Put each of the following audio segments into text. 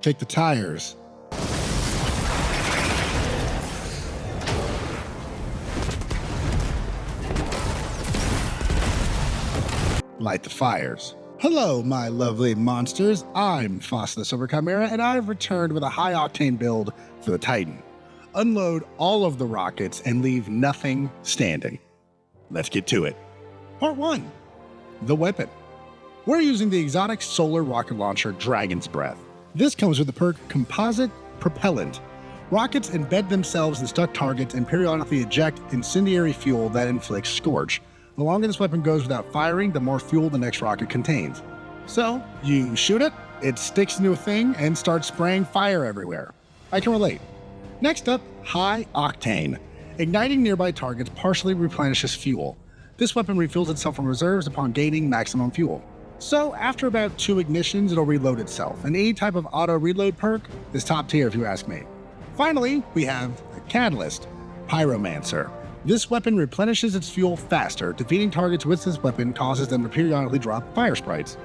Kick the tires. Light the fires. Hello, my lovely monsters. I'm Fasa the Silver Chimera, and I've returned with a high-octane build for the Titan. Unload all of the rockets and leave nothing standing. Let's get to it. Part 1. The weapon. We're using the exotic solar rocket launcher Dragon's Breath. This comes with the perk Composite Propellant. Rockets embed themselves in stuck targets and periodically eject incendiary fuel that inflicts scorch. The longer this weapon goes without firing, the more fuel the next rocket contains. So, you shoot it, it sticks into a thing, and starts spraying fire everywhere. I can relate. Next up, High Octane. Igniting nearby targets partially replenishes fuel. This weapon refills itself from reserves upon gaining maximum fuel. So, after about 2 ignitions, it'll reload itself, and any type of auto-reload perk is top tier if you ask me. Finally, we have a Catalyst, Pyromancer. This weapon replenishes its fuel faster. Defeating targets with this weapon causes them to periodically drop fire sprites.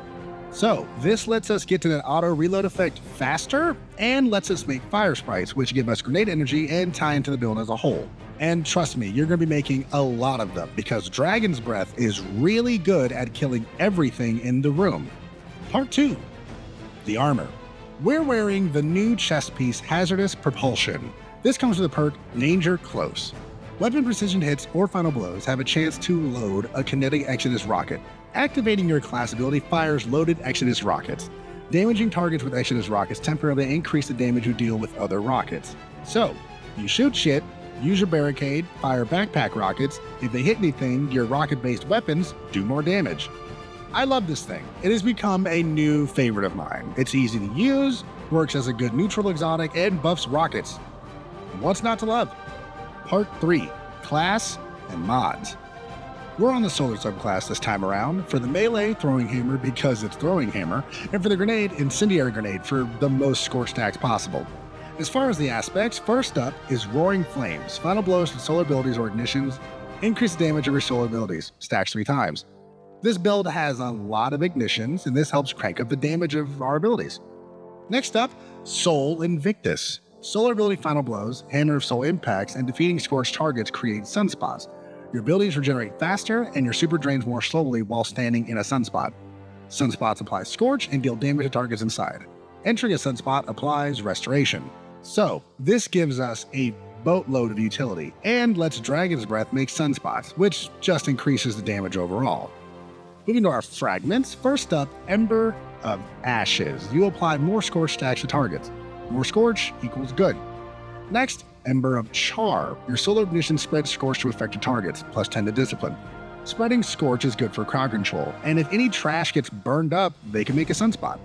So, this lets us get to that auto-reload effect faster, and lets us make fire sprites, which give us grenade energy and tie into the build as a whole. And trust me, you're going to be making a lot of them, because Dragon's Breath is really good at killing everything in the room. Part 2. The armor. We're wearing the new chest piece Hazardous Propulsion. This comes with the perk Danger Close. Weapon precision hits or final blows have a chance to load a kinetic Exodus rocket. Activating your class ability fires loaded Exodus rockets. Damaging targets with Exodus rockets temporarily increase the damage you deal with other rockets. So, you shoot shit, use your barricade, fire backpack rockets. If they hit anything, your rocket-based weapons do more damage. I love this thing. It has become a new favorite of mine. It's easy to use, works as a good neutral exotic, and buffs rockets. What's not to love? Part 3. Class and Mods. We're on the Solar subclass this time around. For the melee, Throwing Hammer because it's Throwing Hammer, and for the grenade, Incendiary Grenade for the most scorch stacks possible. As far as the aspects, first up is Roaring Flames. Final blows from solar abilities or ignitions increase the damage of your solar abilities, stacks 3 times. This build has a lot of ignitions, and this helps crank up the damage of our abilities. Next up, Soul Invictus. Solar ability final blows, Hammer of Soul impacts, and defeating scorched targets create sunspots. Your abilities regenerate faster, and your super drains more slowly while standing in a sunspot. Sunspots apply scorch and deal damage to targets inside. Entering a sunspot applies restoration. So, this gives us a boatload of utility, and lets Dragon's Breath make sunspots, which just increases the damage overall. Moving to our fragments, first up, Ember of Ashes. You apply more scorch stacks to targets. More scorch equals good. Next, Ember of Char. Your solar ignition spreads scorch to affected targets, plus 10 to discipline. Spreading scorch is good for crowd control, and if any trash gets burned up, they can make a sunspot.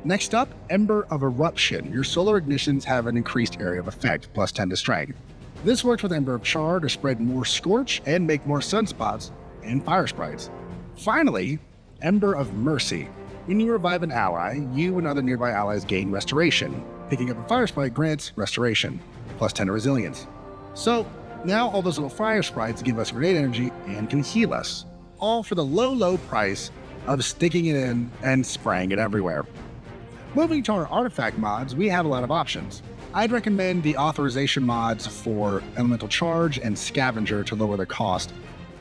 Next up, Ember of Eruption. Your solar ignitions have an increased area of effect, plus 10 to strength. This works with Ember of Char to spread more scorch and make more sunspots and fire sprites. Finally, Ember of Mercy. When you revive an ally, you and other nearby allies gain restoration. Picking up a fire sprite grants restoration, plus 10 to resilience. So, now all those little fire sprites give us grenade energy and can heal us. All for the low price of sticking it in and spraying it everywhere. Moving to our artifact mods, we have a lot of options. I'd recommend the authorization mods for Elemental Charge and Scavenger to lower the cost,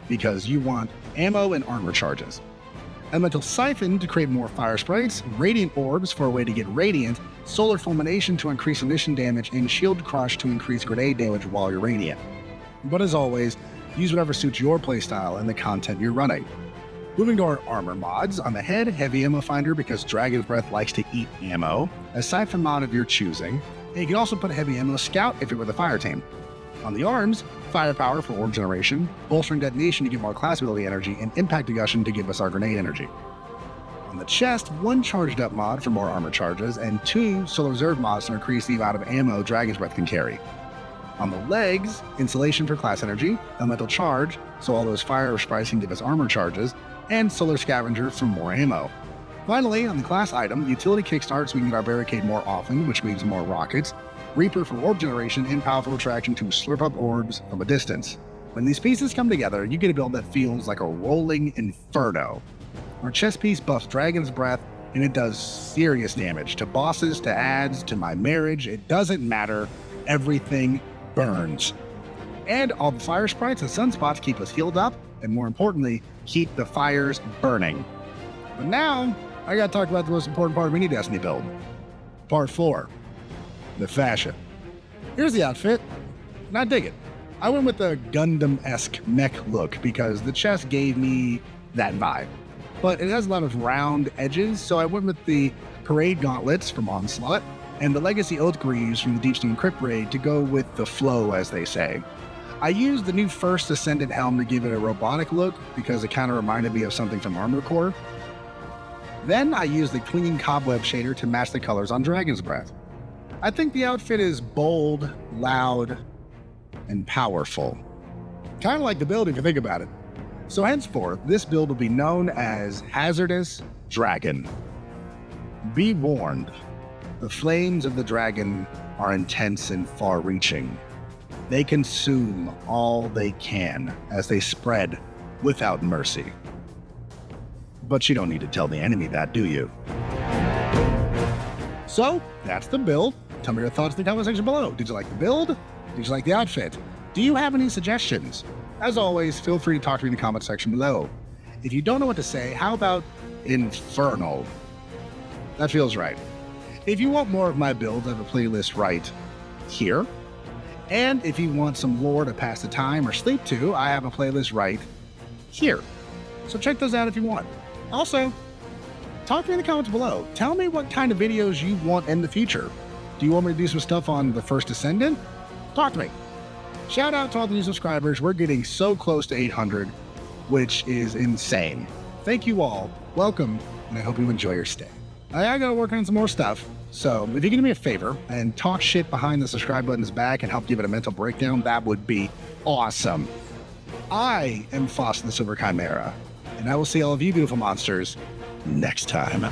because you want ammo and armor charges. Elemental Siphon to create more fire sprites, Radiant Orbs for a way to get radiant, Solar Fulmination to increase ignition damage, and Shield Crush to increase grenade damage while you're radiant. But as always, use whatever suits your playstyle and the content you're running. Moving to our armor mods, on the head, Heavy Ammo Finder because Dragon's Breath likes to eat ammo, a Siphon mod of your choosing, and you can also put Heavy Ammo Scout if you're with a fire team. On the arms, Firepower for orb generation, Bolstering Detonation to give more class ability energy, and Impact Degustion to give us our grenade energy. On the chest, 1 charged up mod for more armor charges, and 2 Solar Reserve mods to increase the amount of ammo Dragon's Breath can carry. On the legs, Insulation for class energy, Elemental Charge, so all those fire sprites can give us armor charges, and Solar Scavenger for more ammo. Finally, on the class item, Utility Kickstart so we can get our barricade more often, which means more rockets, Reaper for orb generation, and Powerful Attraction to slurp up orbs from a distance. When these pieces come together, you get a build that feels like a rolling inferno. Our chest piece buffs Dragon's Breath and it does serious damage to bosses, to ads, to my marriage. It doesn't matter. Everything burns. And all the fire sprites and sunspots keep us healed up, and more importantly, keep the fires burning. But now, I gotta talk about the most important part of any Destiny build. Part 4, the fashion. Here's the outfit, and I dig it. I went with the Gundam-esque mech look because the chest gave me that vibe. But it has a lot of round edges, so I went with the Parade Gauntlets from Onslaught and the Legacy Oath Greaves from the Deep Steam Crypt Raid to go with the flow, as they say. I used the new First Ascendant helm to give it a robotic look because it kind of reminded me of something from Armored Core. Then I used the Clinging Cobweb shader to match the colors on Dragon's Breath. I think the outfit is bold, loud, and powerful. Kind of like the build if you think about it. So henceforth, this build will be known as Hazardous Dragon. Be warned, the flames of the dragon are intense and far-reaching. They consume all they can as they spread without mercy. But you don't need to tell the enemy that, do you? So, that's the build. Tell me your thoughts in the comment section below. Did you like the build? Did you like the outfit? Do you have any suggestions? As always, feel free to talk to me in the comment section below. If you don't know what to say, how about Infernal? That feels right. If you want more of my builds, I have a playlist right here. And if you want some lore to pass the time or sleep to, I have a playlist right here. So check those out if you want. Also, talk to me in the comments below. Tell me what kind of videos you want in the future. Do you want me to do some stuff on the First Ascendant? Talk to me. Shout out to all the new subscribers. We're getting so close to 800, which is insane. Thank you all. Welcome, and I hope you enjoy your stay. I gotta go work on some more stuff. So if you can do me a favor and talk shit behind the subscribe button's back and help give it a mental breakdown, that would be awesome. I am Fasa the Silver Chimera, and I will see all of you beautiful monsters next time.